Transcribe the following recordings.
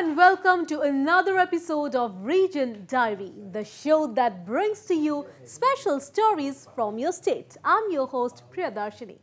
and welcome to another episode of Region Diary, the show that brings to you special stories from your state. I'm your host, Priyadarshini.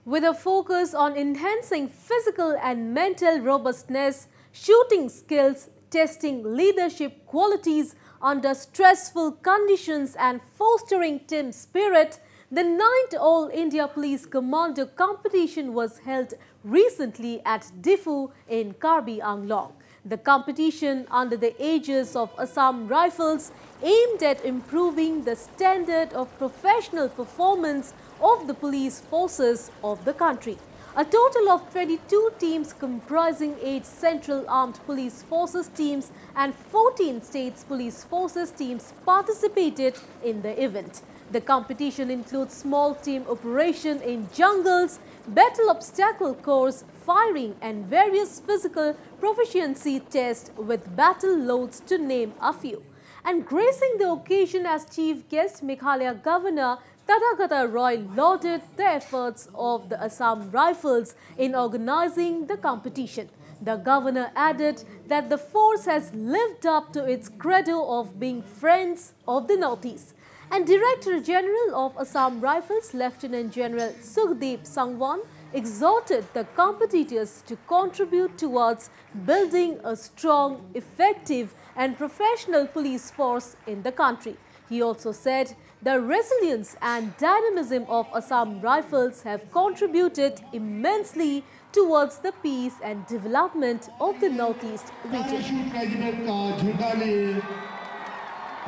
With a focus on enhancing physical and mental robustness, shooting skills, testing leadership qualities under stressful conditions and fostering team spirit, the 9th All India Police Commando competition was held recently at Diffu in Karbi Anglong. The competition, under the aegis of Assam Rifles, aimed at improving the standard of professional performance of the police forces of the country. A total of 22 teams comprising 8 Central Armed Police Forces teams and 14 States Police Forces teams participated in the event. The competition includes small team operation in jungles, battle obstacle course, firing and various physical proficiency tests with battle loads, to name a few. And gracing the occasion as chief guest, Meghalaya Governor Tathagata Roy lauded the efforts of the Assam Rifles in organizing the competition. The governor added that the force has lived up to its credo of being friends of the Northeast. And Director General of Assam Rifles, Lieutenant General Sukhdeep Sangwan, exhorted the competitors to contribute towards building a strong, effective and professional police force in the country. He also said the resilience and dynamism of Assam Rifles have contributed immensely towards the peace and development of the Northeast region.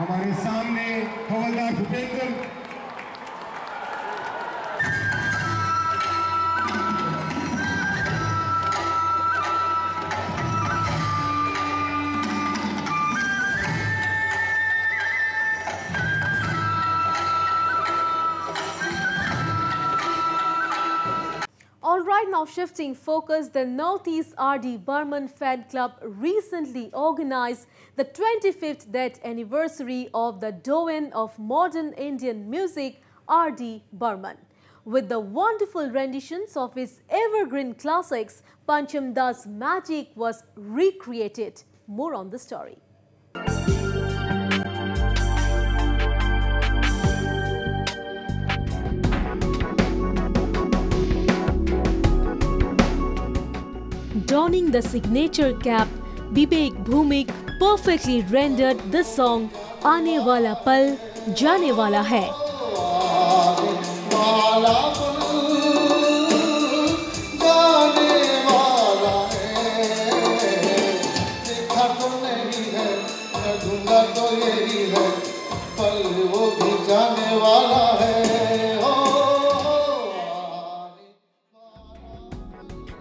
हमारे सामने हवलदार Bhupendra Alright, now shifting focus, the Northeast R.D. Burman Fan Club recently organized the 25th death anniversary of the Doyen of modern Indian music, R.D. Burman. With the wonderful renditions of his evergreen classics, Pancham Das' magic was recreated. More on the story. Donning the signature cap, Bibek Bhumik perfectly rendered the song Aane Wala Pal, Jaane Wala Hai.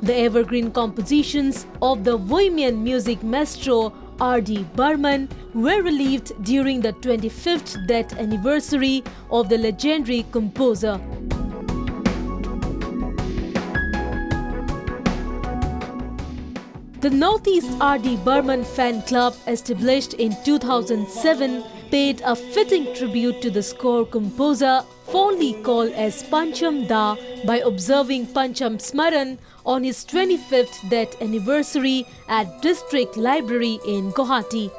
The evergreen compositions of the Bohemian music maestro R.D. Burman were relieved during the 25th death anniversary of the legendary composer. The Northeast R.D. Burman Fan Club, established in 2007, paid a fitting tribute to the score composer, fondly called as Pancham Da, by observing Pancham Smaran on his 25th death anniversary at District Library in Guwahati.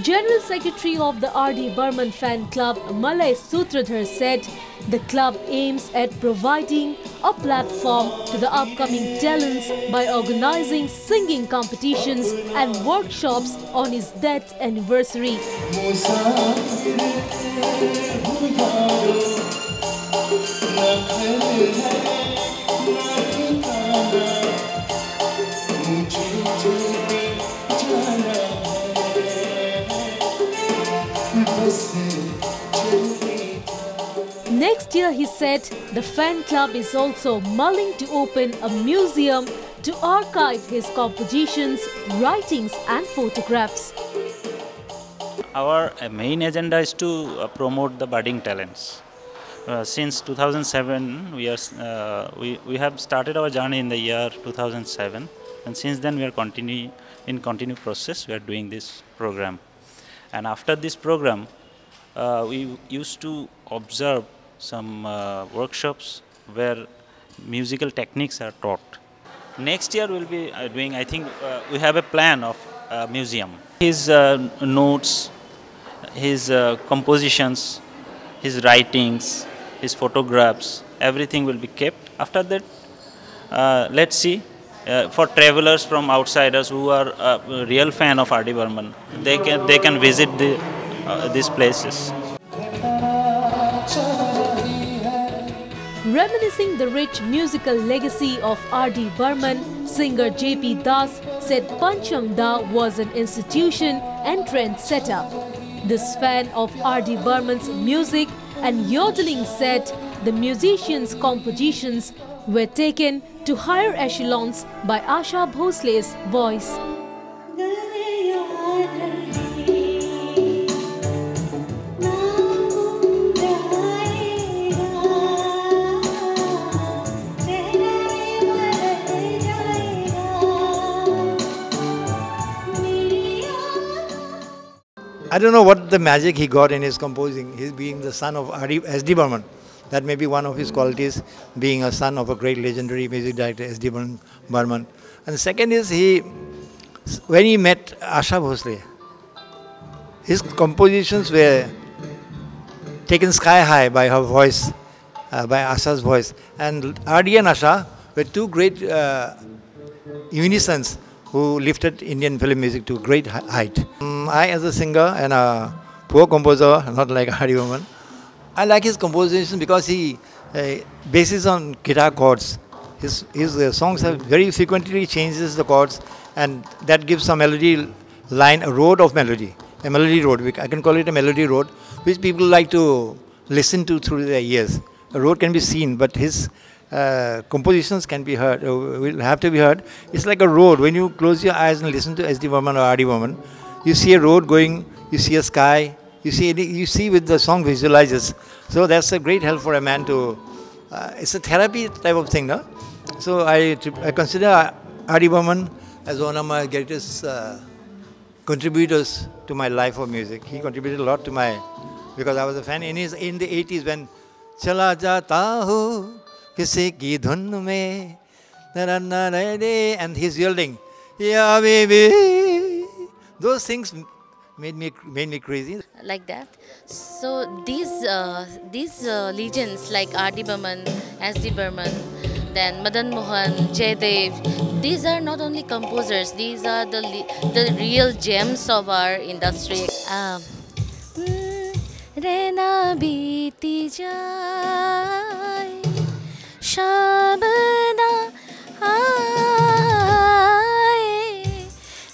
General Secretary of the R.D. Burman Fan Club, Malay Sutradhar, said the club aims at providing a platform to the upcoming talents by organizing singing competitions and workshops on his death anniversary. Next year, he said, the fan club is also mulling to open a museum to archive his compositions, writings and photographs. Our main agenda is to promote the budding talents. Since 2007, we have started our journey in the year 2007, and since then we are continued process. We are doing this program, and after this program, we used to observe some workshops where musical techniques are taught. Next year we'll be doing, I think we have a plan of museum. His notes, his compositions, his writings, his photographs, everything will be kept. After that, let's see, for travelers from outsiders who are a real fan of R.D. Burman, they can visit these places. Reminiscing the rich musical legacy of R.D. Burman, singer J.P. Das said Pancham Da was an institution and trendsetter. This fan of R.D. Burman's music and yodeling said the musician's compositions were taken to higher echelons by Asha Bhosle's voice. I don't know what the magic he got in his composing. His being the son of S.D. Burman. That may be one of his qualities, being a son of a great legendary music director, S.D. Burman. And the second is when he met Asha Bhosle, his compositions were taken sky high by her voice, by Asha's voice. And R.D. and Asha were two great unisons who lifted Indian film music to a great height. I, as a singer and a poor composer, not like R.D. Burman, I like his composition because he bases on guitar chords. His songs have very frequently changes the chords, and that gives a melody line, a road of melody, a melody road. I can call it a melody road, which people like to listen to through their ears. A road can be seen, but his compositions can be heard, will have to be heard. It's like a road. When you close your eyes and listen to S.D. Burman or R.D. Burman, you see a road going, you see a sky, you see with the song visualizes. So that's a great help for a man to, it's a therapy type of thing, no? So I consider R.D. Burman as one of my greatest contributors to my life of music. He contributed a lot to my, because I was a fan in the 80s when Chala Jata Ho Kisi Ki Dhun Mein, and he's yielding, yeah baby, those things made me crazy. Like that. So these legends like R.D. Burman, S.D. Burman, then Madan Mohan, Jaydev, these are not only composers, these are the real gems of our industry. Rena beeti jaye, shab na aaye,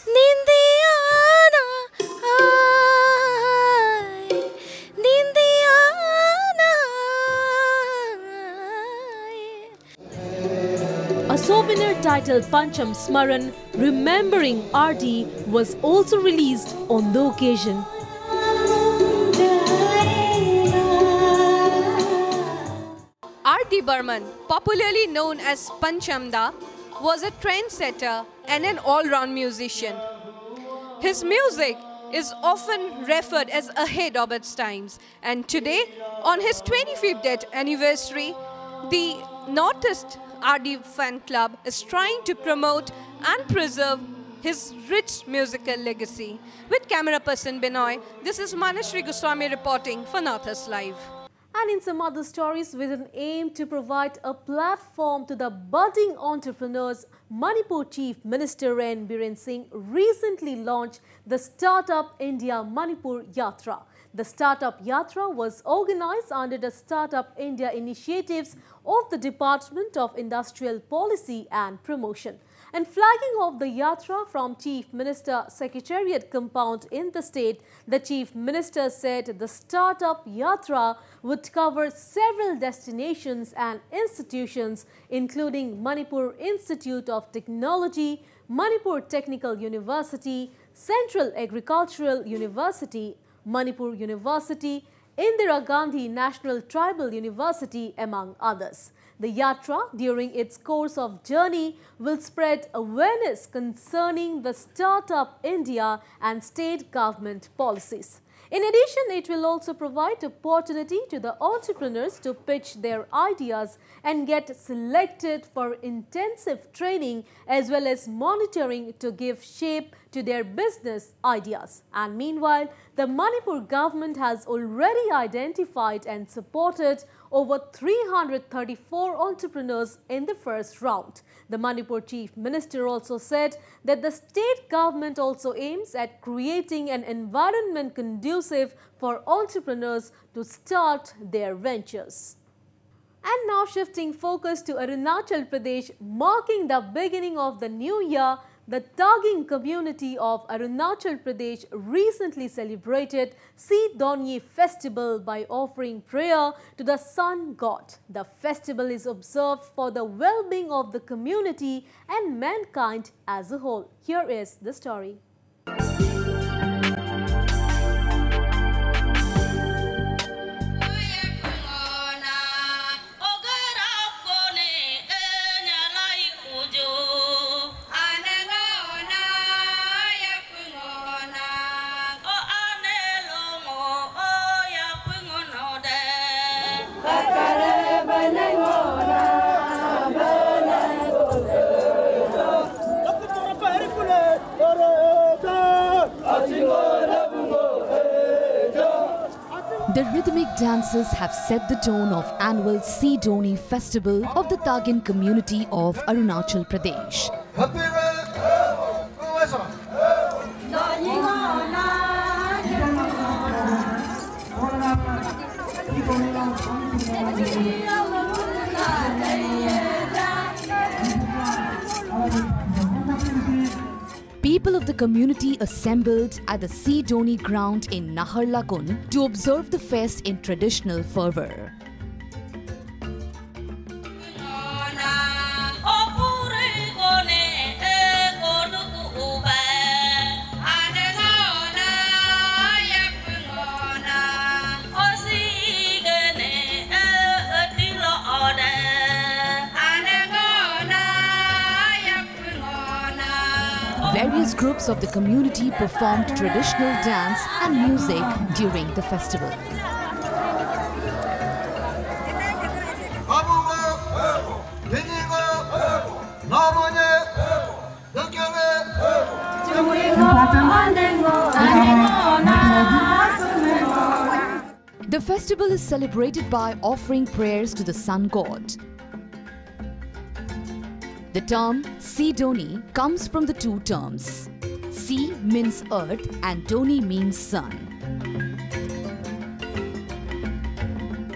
nindiya na aaye, nindiya na aaye. A souvenir titled Pancham Smaran, remembering R.D., was also released on the occasion. R.D. Burman, popularly known as Pancham Da, was a trendsetter and an all-round musician. His music is often referred as ahead of its times, and today, on his 25th anniversary, the Northeast R.D. Fan Club is trying to promote and preserve his rich musical legacy. With camera person Binoy, this is Manashri Goswami reporting for Northeast Live. And in some other stories, with an aim to provide a platform to the budding entrepreneurs, Manipur Chief Minister N. Biren Singh recently launched the Startup India Manipur Yatra. The Startup Yatra was organized under the Startup India initiatives of the Department of Industrial Policy and Promotion. And flagging off the Yatra from Chief Minister Secretariat compound in the state, the Chief Minister said the Startup Yatra would cover several destinations and institutions, including Manipur Institute of Technology, Manipur Technical University, Central Agricultural University, Manipur University, Indira Gandhi National Tribal University, among others. The yatra, during its course of journey, will spread awareness concerning the Startup India and state government policies. In addition, it will also provide opportunity to the entrepreneurs to pitch their ideas and get selected for intensive training as well as monitoring to give shape to their business ideas. And meanwhile, the Manipur government has already identified and supported over 334 entrepreneurs in the first round. The Manipur Chief Minister also said that the state government also aims at creating an environment conducive for entrepreneurs to start their ventures. And now shifting focus to Arunachal Pradesh, marking the beginning of the new year, the Taging community of Arunachal Pradesh recently celebrated Sidonyi festival by offering prayer to the sun god. The festival is observed for the well-being of the community and mankind as a whole. Here is the story. The rhythmic dances have set the tone of annual Sidonyi festival of the Tagin community of Arunachal Pradesh. People of the community assembled at the Sidonyi ground in Naharlakun to observe the fest in traditional fervour. Various groups of the community performed traditional dance and music during the festival. The festival is celebrated by offering prayers to the sun god. The term Sidonyi comes from the two terms. Si means earth and Doni means sun.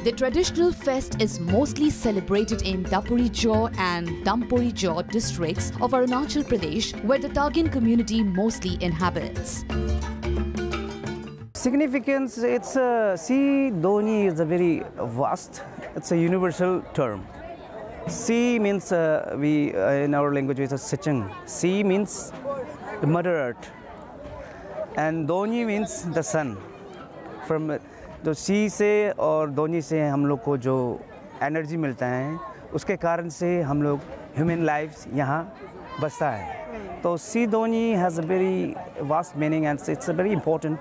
The traditional fest is mostly celebrated in Dapurijo and Dampurijo districts of Arunachal Pradesh, where the Tagin community mostly inhabits. Significance, Sidonyi is a very vast, it's a universal term. Si means, in our language, it's a Sechang. Si means the Mother Earth. And Donyi means the sun. From the Si से और Donyi से हम लोग को जो energy मिलता है, उसके कारण से हम लोग human lives यहाँ बसता है. So Sidonyi has a very vast meaning and it's very important.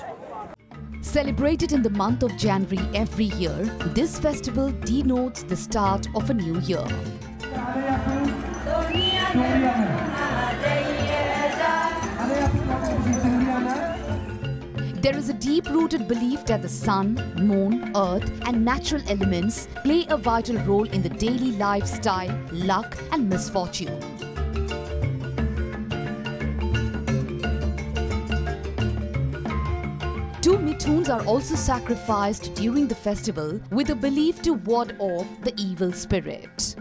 Celebrated in the month of January every year, this festival denotes the start of a new year. There is a deep-rooted belief that the sun, moon, earth and natural elements play a vital role in the daily lifestyle, luck and misfortune. Two mithuns are also sacrificed during the festival with a belief to ward off the evil spirit.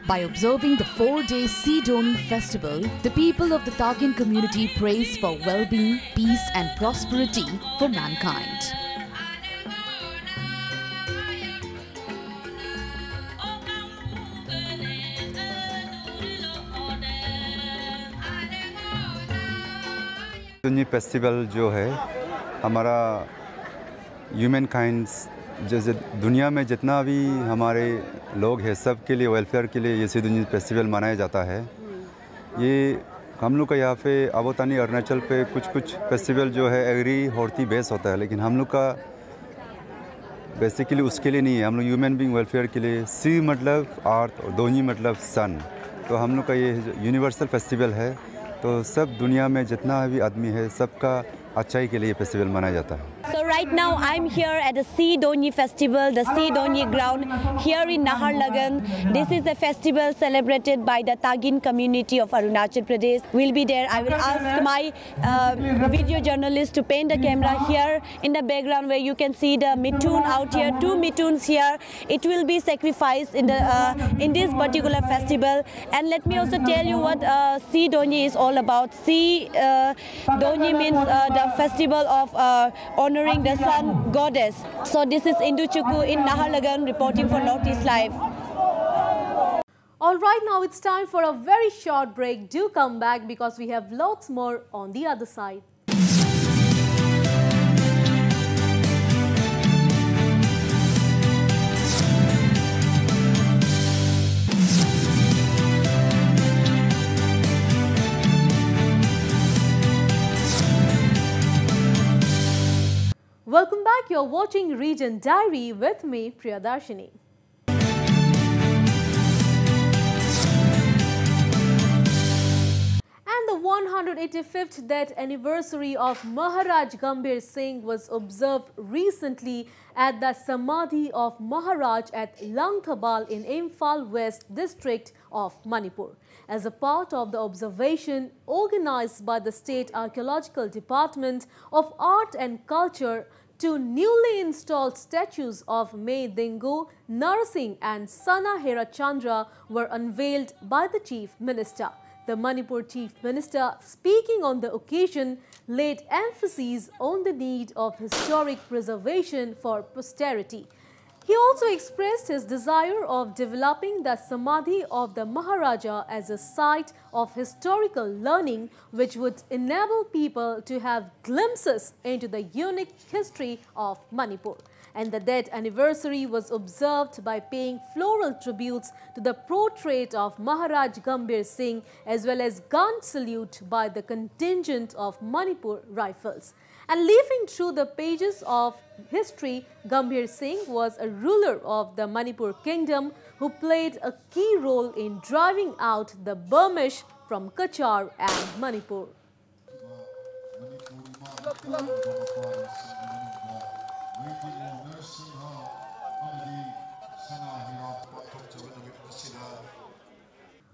By observing the 4-day Sidonyi festival, the people of the Tagin community prays for well-being, peace and prosperity for mankind. ये festival जो है हमारा human kinds जैसे दुनिया में जितना भी हमारे लोग हैं सब के लिए वेलफेयर के लिए ये सिद्धू फेस्टिवल मनाया जाता है। ये हम लोग का यहाँ पे आबोतानी अरुणाचल पे कुछ फेस्टिवल जो है एग्री होती बेस होता है, लेकिन हम लोग का बेसिकली उसके लिए नहीं है। हम लोग ह्यूमन बीइंग वेलफेयर के लिए, सी मतलब अर्थ और दोनी मतलब सन, तो हम लोग का ये यूनिवर्सल फेस्टिवल है। तो सब दुनिया में जितना भी आदमी है सबका अच्छाई के लिए फेस्टिवल मनाया जाता है। So right now I'm here at the Sea Donyi Festival, the Sea Donyi ground here in Naharlagan. This is a festival celebrated by the Tagin community of Arunachal Pradesh. We'll be there. I will ask my video journalist to paint the camera here in the background where you can see the mitoon out here, 2 mitoons here. It will be sacrificed in this particular festival. And let me also tell you what Sea Donyi is all about. Sea Donyi means the festival of honoring the sun goddess. So this is Indu Chukwu in Naharlagan reporting for Northeast Live. All right, now it's time for a very short break. Do come back because we have lots more on the other side. Welcome back. You're watching Region Diary with me, Priyadarshini. And the 185th death anniversary of Maharaj Gambhir Singh was observed recently at the Samadhi of Maharaj at Langthabal in Imphal West district of Manipur. As a part of the observation organized by the State Archaeological Department of Art and Culture, 2 newly installed statues of May Dingo, Narsingh and Sana Hera Chandra were unveiled by the Chief Minister. The Manipur Chief Minister, speaking on the occasion, laid emphasis on the need of historic preservation for posterity. He also expressed his desire of developing the Samadhi of the Maharaja as a site of historical learning which would enable people to have glimpses into the unique history of Manipur. And the death anniversary was observed by paying floral tributes to the portrait of Maharaj Gambhir Singh as well as gun salute by the contingent of Manipur Rifles. And leafing through the pages of history, Gambhir Singh was a ruler of the Manipur kingdom who played a key role in driving out the Burmish from Kachar and Manipur.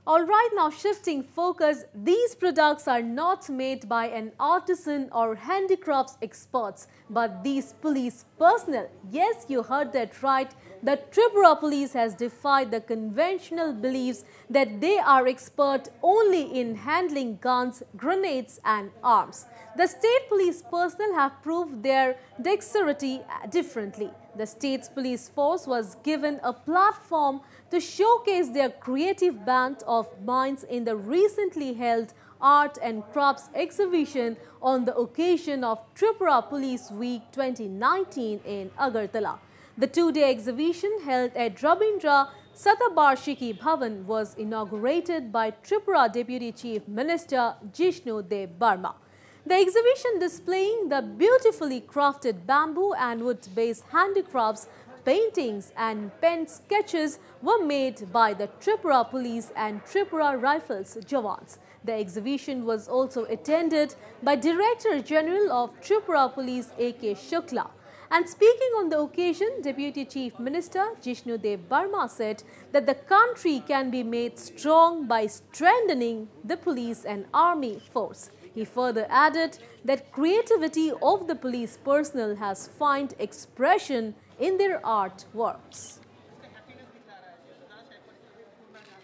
Alright, now shifting focus, these products are not made by an artisan or handicrafts experts, but these police personnel. Yes, you heard that right. The Tripura police has defied the conventional beliefs that they are expert only in handling guns, grenades and arms. The state police personnel have proved their dexterity differently. The state's police force was given a platform to showcase their creative band of minds in the recently held Art and Crafts exhibition on the occasion of Tripura Police Week 2019 in Agartala. The 2-day exhibition held at Rabindra Satabarshiki Bhavan was inaugurated by Tripura Deputy Chief Minister Jishnu Dev Barma. The exhibition displaying the beautifully crafted bamboo and wood-based handicrafts, paintings and pen sketches were made by the Tripura Police and Tripura Rifles Jawans. The exhibition was also attended by Director General of Tripura Police A.K. Shukla. And speaking on the occasion, Deputy Chief Minister Jishnu Dev Barma said that the country can be made strong by strengthening the police and army force. He further added that creativity of the police personnel has found expression in their artworks.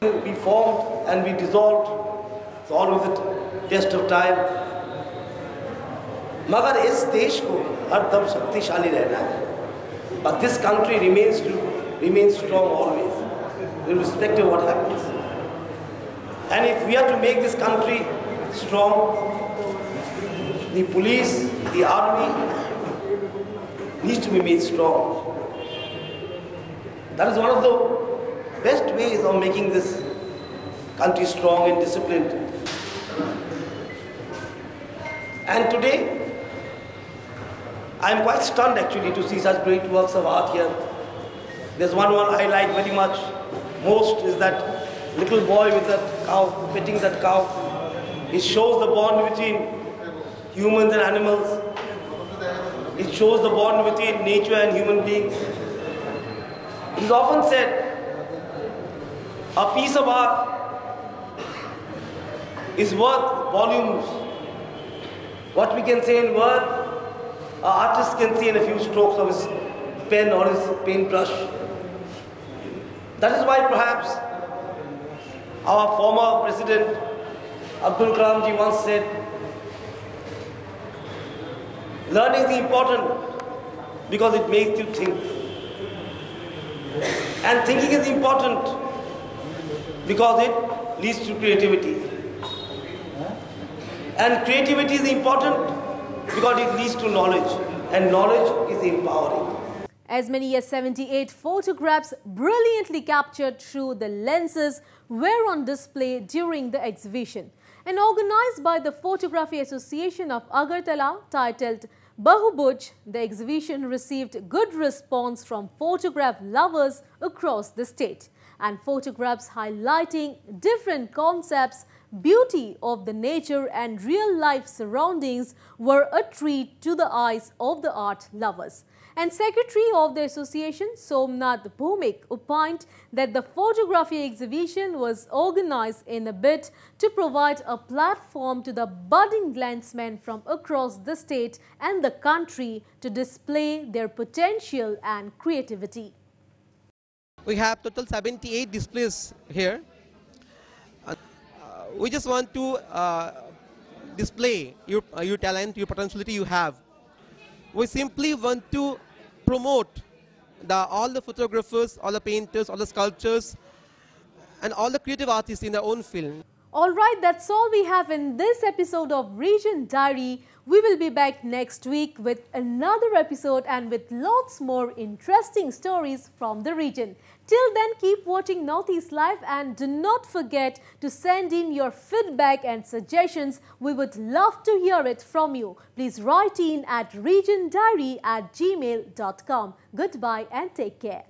We formed and we dissolved, it's always a test of time. मगर इस देश को हर दम शक्तिशाली रहना है. But this country remains strong always, irrespective of what happens. And if we are to make this country strong, the police, the army needs to be made strong. That is one of the best ways of making this country strong and disciplined. And today, I am quite stunned actually to see such great works of art here. There's one I like very much most is that little boy with that cow, petting that cow. It shows the bond between humans and animals. It shows the bond between nature and human beings. It is often said, a piece of art is worth volumes. What we can say in word, an artist can say in a few strokes of his pen or his paintbrush. That is why perhaps our former president Abdul Kalam ji once said, learning is important because it makes you think. And thinking is important because it leads to creativity. And creativity is important because it leads to knowledge. And knowledge is empowering. As many as 78 photographs brilliantly captured through the lenses were on display during the exhibition. And organized by the Photography Association of Agartala, titled Bahubuj, the exhibition received good response from photograph lovers across the state. And photographs highlighting different concepts, beauty of the nature and real-life surroundings were a treat to the eyes of the art lovers. And Secretary of the Association, Somnath Bhumik, opined that the photography exhibition was organized in a bid to provide a platform to the budding lensmen from across the state and the country to display their potential and creativity. We have total 78 displays here. We just want to display your talent, your potentiality you have. We simply want to promote all the photographers, all the painters, all the sculptors, and all the creative artists in their own field. Alright, that's all we have in this episode of Region Diary. We will be back next week with another episode and with lots more interesting stories from the region. Till then, keep watching Northeast Live and do not forget to send in your feedback and suggestions. We would love to hear it from you. Please write in at regiondiary@gmail.com. Goodbye and take care.